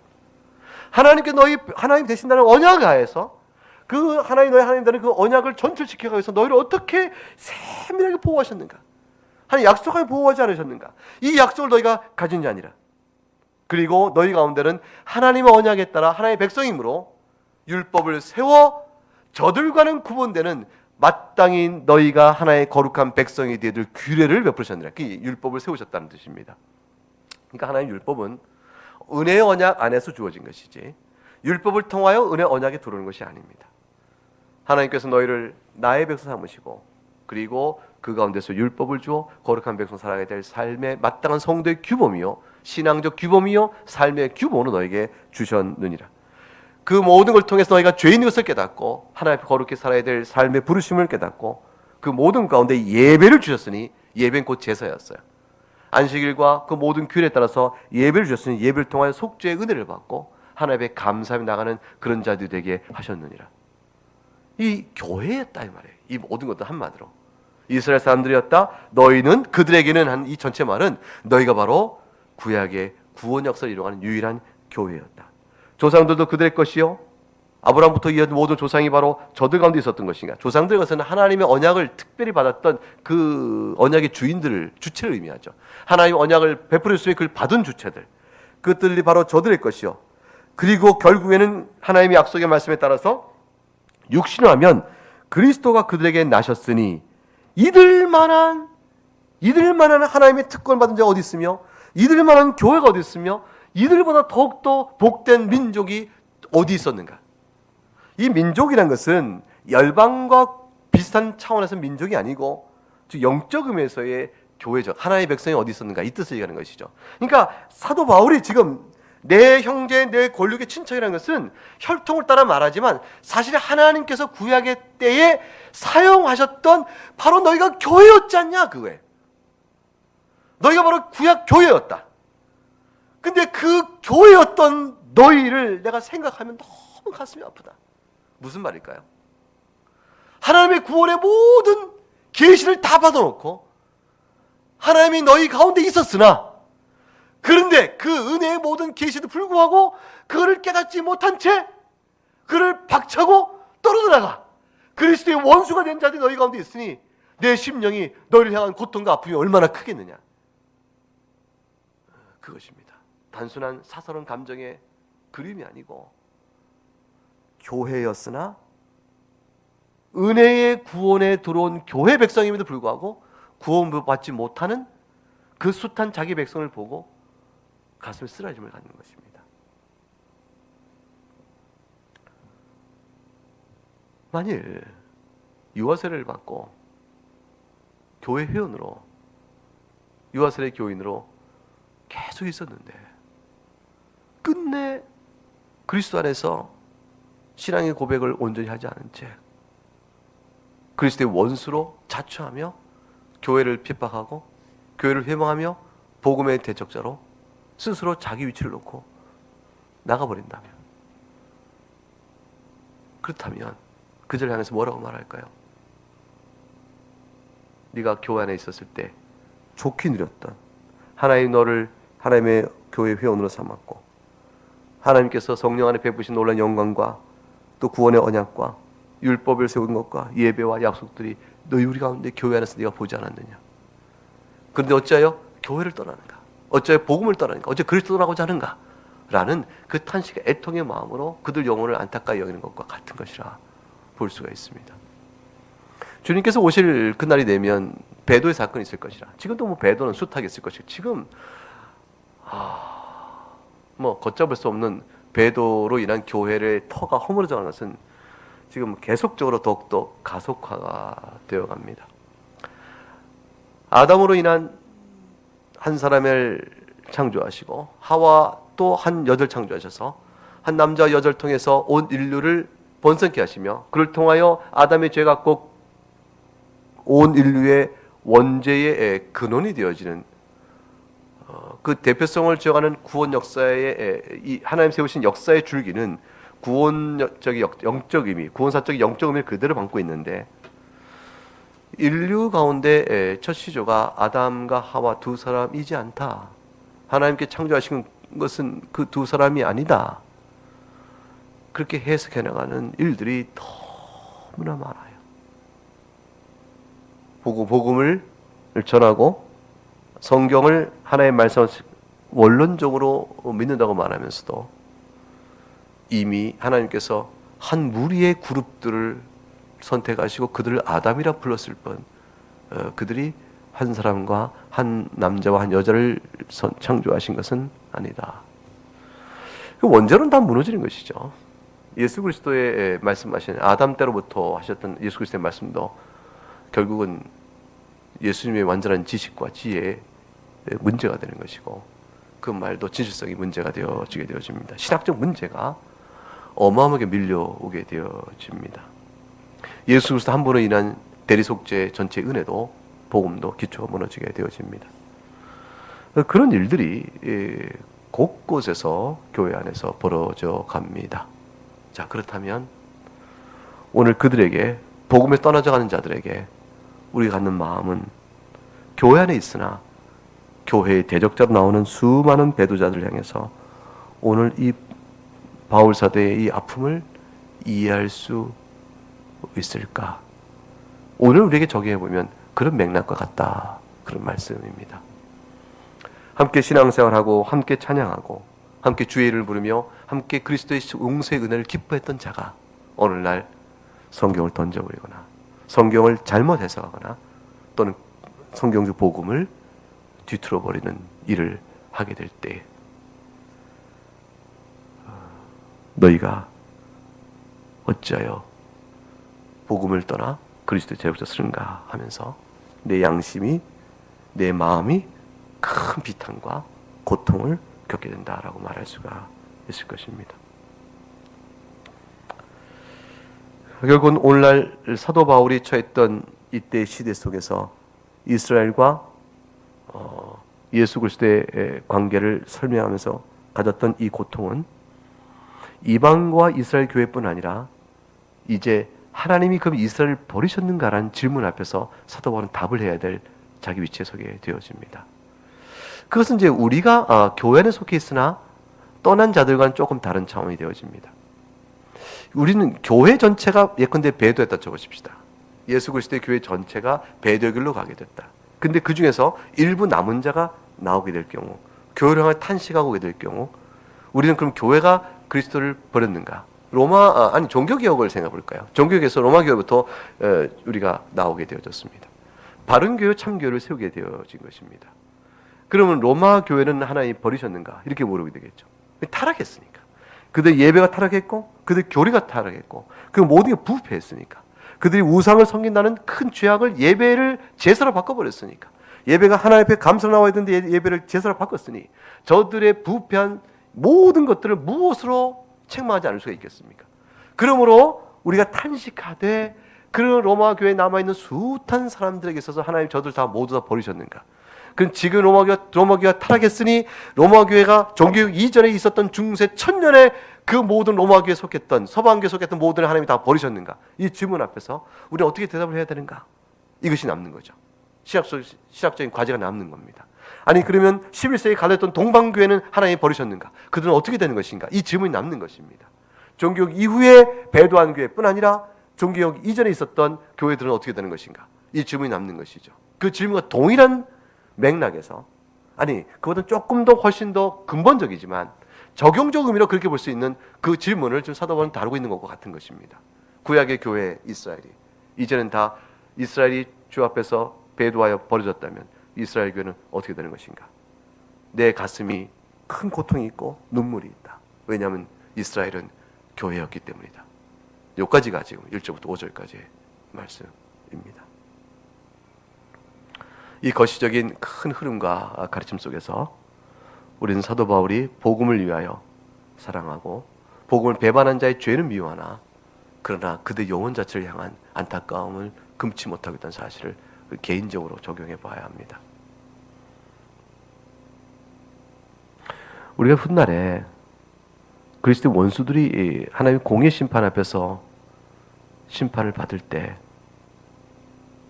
하나님께 너희 하나님 되신다는 언약 하에서 그 하나님 너희 하나님 되는 그 언약을 전철시키기 위해서 너희를 어떻게 세밀하게 보호하셨는가? 하나님 약속하게 보호하지 않으셨는가? 이 약속을 너희가 가진 자 아니라. 그리고 너희 가운데는 하나님의 언약에 따라 하나님의 백성이므로 율법을 세워 저들과는 구분되는 마땅히 너희가 하나의 거룩한 백성이 되들 규례를 베푸셨느라. 그 율법을 세우셨다는 뜻입니다. 그러니까 하나님 율법은 은혜의 언약 안에서 주어진 것이지 율법을 통하여 은혜 언약에 들어오는 것이 아닙니다. 하나님께서 너희를 나의 백성 삼으시고 그리고 그 가운데서 율법을 주어 거룩한 백성 살아가야 될 삶의 마땅한 성도의 규범이요 신앙적 규범이요 삶의 규범으로 너에게 주셨느니라. 그 모든 걸 통해서 너희가 죄인인 것을 깨닫고 하나님 앞에 거룩히 살아야 될 삶의 부르심을 깨닫고 그 모든 가운데 예배를 주셨으니 예배는 곧 제사였어요. 안식일과 그 모든 규례에 따라서 예배를 주셨으니 예배를 통하여 속죄의 은혜를 받고 하나님 앞에 감사하며 나가는 그런 자들이 되게 하셨느니라. 이 교회였다 이 말이에요. 이 모든 것도 한마디로 이스라엘 사람들이었다. 너희는, 그들에게는 한 이 전체 말은 너희가 바로 구약의 구원 역사를 이루어가는 유일한 교회였다. 조상들도 그들의 것이요, 아브라함부터 이어진 모든 조상이 바로 저들 가운데 있었던 것인가. 조상들 것은 하나님의 언약을 특별히 받았던 그 언약의 주체를 의미하죠. 하나님의 언약을 베풀을 수 있게 그걸 받은 주체들, 그것들이 바로 저들의 것이요, 그리고 결국에는 하나님의 약속의 말씀에 따라서 육신화하면 그리스도가 그들에게 나셨으니 이들만한 하나님의 특권을 받은 자가 어디 있으며, 이들만한 교회가 어디 있으며, 이들보다 더욱더 복된 민족이 어디 있었는가. 이 민족이란 것은 열방과 비슷한 차원에서 민족이 아니고 즉 영적 의미에서의 교회죠. 하나님의 백성이 어디 있었는가, 이 뜻을 얘기하는 것이죠. 그러니까 사도 바울이 지금 내 형제, 내 권력의 친척이라는 것은 혈통을 따라 말하지만 사실 하나님께서 구약의 때에 사용하셨던 바로 너희가 교회였지 않냐, 그거에. 너희가 바로 구약 교회였다. 근데 그 교회였던 너희를 내가 생각하면 너무 가슴이 아프다. 무슨 말일까요? 하나님의 구원의 모든 계시를 다 받아놓고 하나님이 너희 가운데 있었으나, 그런데 그 은혜의 모든 계시도 불구하고 그거를 깨닫지 못한 채 그를 박차고 떨어져 나가 그리스도의 원수가 된 자들이 너희 가운데 있으니 내 심령이 너희를 향한 고통과 아픔이 얼마나 크겠느냐. 그것입니다. 단순한 사사로운 감정의 그림이 아니고 교회였으나 은혜의 구원에 들어온 교회 백성임에도 불구하고 구원받지 못하는 그 숱한 자기 백성을 보고 가슴에 쓰라짐을 갖는 것입니다. 만일 유아세례를 받고 교회 회원으로, 유아세례 교인으로 계속 있었는데 끝내 그리스도 안에서 신앙의 고백을 온전히 하지 않은 채 그리스도의 원수로 자처하며 교회를 핍박하고 교회를 회망하며 복음의 대적자로 스스로 자기 위치를 놓고 나가버린다면, 그렇다면 그들을 향해서 뭐라고 말할까요? 네가 교회 안에 있었을 때 좋게 누렸던 하나님 너를 하나님의 교회 회원으로 삼았고 하나님께서 성령 안에 베푸신 놀라운 영광과 또 구원의 언약과 율법을 세운 것과 예배와 약속들이 너희 우리 가운데 교회 안에서 네가 보지 않았느냐. 그런데 어찌하여 교회를 떠나는가, 어찌하여 복음을 떠나는가, 어찌하여 그리스도를 떠나고자 하는가 라는 그 탄식의 애통의 마음으로 그들 영혼을 안타까이 여기는 것과 같은 것이라 볼 수가 있습니다. 주님께서 오실 그날이 되면 배도의 사건이 있을 것이라. 지금도 뭐 배도는 숱하게 있을 것이고, 지금 뭐 걷잡을 수 없는 배도로 인한 교회의 터가 허물어져 가는 것은 지금 계속적으로 더욱더 가속화가 되어 갑니다. 아담으로 인한 한 사람을 창조하시고 하와 또 한 여자를 창조하셔서 한 남자 여자를 통해서 온 인류를 번성케 하시며 그를 통하여 아담의 죄가 꼭 온 인류의 원죄의 근원이 되어지는 그 대표성을 지어가는 구원 역사의 이 하나님 세우신 역사의 줄기는 구원적 영적 의미, 구원사적 영적 의미를 그대로 담고 있는데, 인류 가운데 첫 시조가 아담과 하와 두 사람이지 않다. 하나님께 창조하신 것은 그 두 사람이 아니다. 그렇게 해석해 나가는 일들이 너무나 많아요. 복음을 전하고 성경을 하나의 말씀을 원론적으로 믿는다고 말하면서도 이미 하나님께서 한 무리의 그룹들을 선택하시고 그들을 아담이라 불렀을 뿐 그들이 한 사람과 한 남자와 한 여자를 창조하신 것은 아니다. 원죄는 다 무너지는 것이죠. 예수 그리스도의 말씀하신 아담 때로부터 하셨던 예수 그리스도의 말씀도 결국은 예수님의 완전한 지식과 지혜의 문제가 되는 것이고, 그 말도 진실성이 문제가 되어지게 되어집니다. 신학적 문제가 어마어마하게 밀려오게 되어집니다. 예수 그리스도 한 분으로 인한 대리속죄 전체 은혜도 복음도 기초가 무너지게 되어집니다. 그런 일들이 곳곳에서 교회 안에서 벌어져 갑니다. 자, 그렇다면 오늘 그들에게, 복음에 떠나져 가는 자들에게 우리가 갖는 마음은 교회 안에 있으나 교회의 대적자로 나오는 수많은 배도자들을 향해서 오늘 이 바울 사도의 이 아픔을 이해할 수 있을까? 오늘 우리에게 적용해 보면 그런 맥락과 같다, 그런 말씀입니다. 함께 신앙생활하고 함께 찬양하고 함께 주의 이름을 부르며 함께 그리스도의 용서의 은혜를 기뻐했던 자가 오늘날 성경을 던져버리거나 성경을 잘못 해석하거나 또는 성경적 복음을 뒤틀어 버리는 일을 하게 될 때 너희가 어찌하여 복음을 떠나 그리스도의 제국자 쓰는가 하면서 내 양심이, 내 마음이 큰 비탄과 고통을 겪게 된다라고 말할 수가 있을 것입니다. 결국은 오늘날 사도 바울이 처했던 이때의 시대 속에서 이스라엘과 예수 그리스도의 관계를 설명하면서 가졌던 이 고통은 이방과 이스라엘 교회뿐 아니라 이제 하나님이 그럼 이스라엘을 버리셨는가라는 질문 앞에서 사도 바울은 답을 해야 될 자기 위치에 서게 되어집니다. 그것은 이제 우리가 교회 안에 속해 있으나 떠난 자들과는 조금 다른 차원이 되어집니다. 우리는 교회 전체가 예컨대 배도했다 쳐보십시다. 예수 그리스도의 교회 전체가 배도의 길로 가게 됐다. 근데 그 중에서 일부 남은 자가 나오게 될 경우, 교회를 향해 탄식하고 오게 될 경우, 우리는 그럼 교회가 그리스도를 버렸는가? 종교개혁을 생각해 볼까요? 종교개혁에서 로마교회부터 우리가 나오게 되어졌습니다. 바른교회, 참교회를 세우게 되어진 것입니다. 그러면 로마교회는 하나님 버리셨는가? 이렇게 물어보게 되겠죠. 타락했으니까. 그들 예배가 타락했고, 그들 교리가 타락했고, 그 모든 게 부패했으니까. 그들이 우상을 섬긴다는 큰 죄악을 예배를 제사로 바꿔버렸으니까. 예배가 하나님 앞에 감사로 나와야 되는데 예배를 제사로 바꿨으니 저들의 부패한 모든 것들을 무엇으로 책망하지 않을 수가 있겠습니까? 그러므로 우리가 탄식하되 그런 로마 교회에 남아있는 숱한 사람들에게 있어서 하나님 저들 다 모두 다 버리셨는가? 그럼 지금 로마교회가 타락했으니 로마교회가 종교육 이전에 있었던 중세 1000년에 그 모든 로마교회에 속했던, 서방교회에 속했던 모든 하나님이 다 버리셨는가? 이 질문 앞에서 우리는 어떻게 대답을 해야 되는가? 이것이 남는 거죠. 신학적인 과제가 남는 겁니다. 아니 그러면 11세기에 갈렸던 동방교회는 하나님이 버리셨는가? 그들은 어떻게 되는 것인가? 이 질문이 남는 것입니다. 종교육 이후에 배도한 교회뿐 아니라 종교육 이전에 있었던 교회들은 어떻게 되는 것인가? 이 질문이 남는 것이죠. 그 질문과 동일한 맥락에서, 아니 그것은 조금 더 훨씬 더 근본적이지만 적용적 의미로 그렇게 볼 수 있는 그 질문을 지금 사도 바울은 다루고 있는 것과 같은 것입니다. 구약의 교회 이스라엘이 이제는 다 이스라엘이 주 앞에서 배도하여 버려졌다면 이스라엘 교회는 어떻게 되는 것인가? 내 가슴이 큰 고통이 있고 눈물이 있다. 왜냐하면 이스라엘은 교회였기 때문이다. 여기까지가 지금 1절부터 5절까지의 말씀입니다. 이 거시적인 큰 흐름과 가르침 속에서 우리는 사도 바울이 복음을 위하여 사랑하고 복음을 배반한 자의 죄는 미워하나 그러나 그들 영혼 자체를 향한 안타까움을 금치 못하고 있다는 사실을 개인적으로 적용해 봐야 합니다. 우리가 훗날에 그리스도의 원수들이 하나님의 공의 심판 앞에서 심판을 받을 때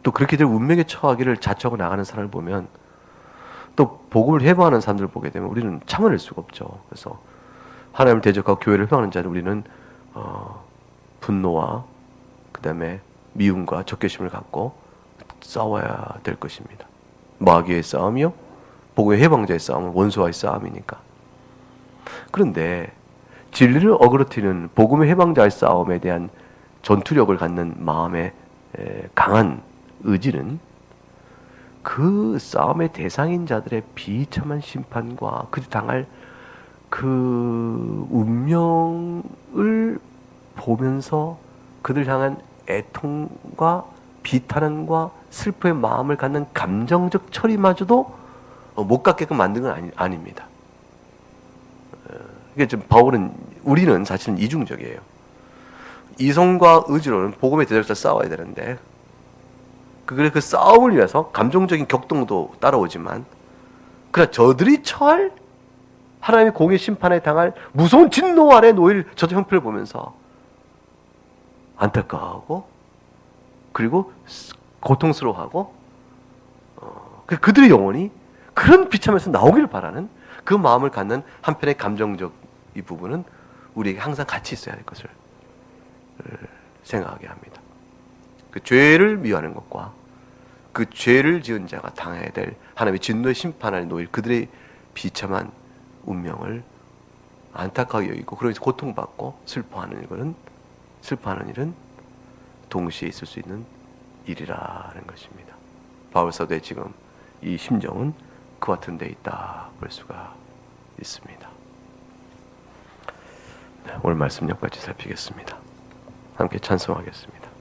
또 그렇게 될 운명에 처하기를 자처하고 나가는 사람을 보면 또 복음을 회방하는 사람들을 보게 되면 우리는 참아낼 수가 없죠. 그래서 하나님을 대적하고 교회를 회방하는 자는 우리는 분노와 그 다음에 미움과 적개심을 갖고 싸워야 될 것입니다. 마귀의 싸움이요, 복음의 회방자의 싸움은 원수와의 싸움이니까. 그런데 진리를 어그러뜨리는 복음의 회방자의 싸움에 대한 전투력을 갖는 마음의 강한 의지는 그 싸움의 대상인 자들의 비참한 심판과 그들이 당할 그 운명을 보면서 그들 향한 애통과 비탄함과 슬픔의 마음을 갖는 감정적 처리마저도 못 갖게끔 만든 건 아닙니다. 이게 좀 우리는 사실은 이중적이에요. 이성과 의지로는 복음의 대적자 싸워야 되는데 그 싸움을 위해서 감정적인 격동도 따라오지만 그러나 저들이 처할 하나님의 공의 심판에 당할 무서운 진노 아래 놓일 저 형편을 보면서 안타까워하고 그리고 고통스러워하고 그들의 영혼이 그런 비참에서 나오기를 바라는 그 마음을 갖는 한편의 감정적 이 부분은 우리에게 항상 같이 있어야 할 것을 생각하게 합니다. 그 죄를 미워하는 것과 그 죄를 지은 자가 당해야 될 하나님의 진노의 심판 아래 놓일 그들의 비참한 운명을 안타까워 여기고 그러면서 고통받고 슬퍼하는 일은 동시에 있을 수 있는 일이라는 것입니다. 바울 사도의 지금 이 심정은 그 같은 데 있다 볼 수가 있습니다. 네, 오늘 말씀 여기까지 살피겠습니다. 함께 찬송하겠습니다.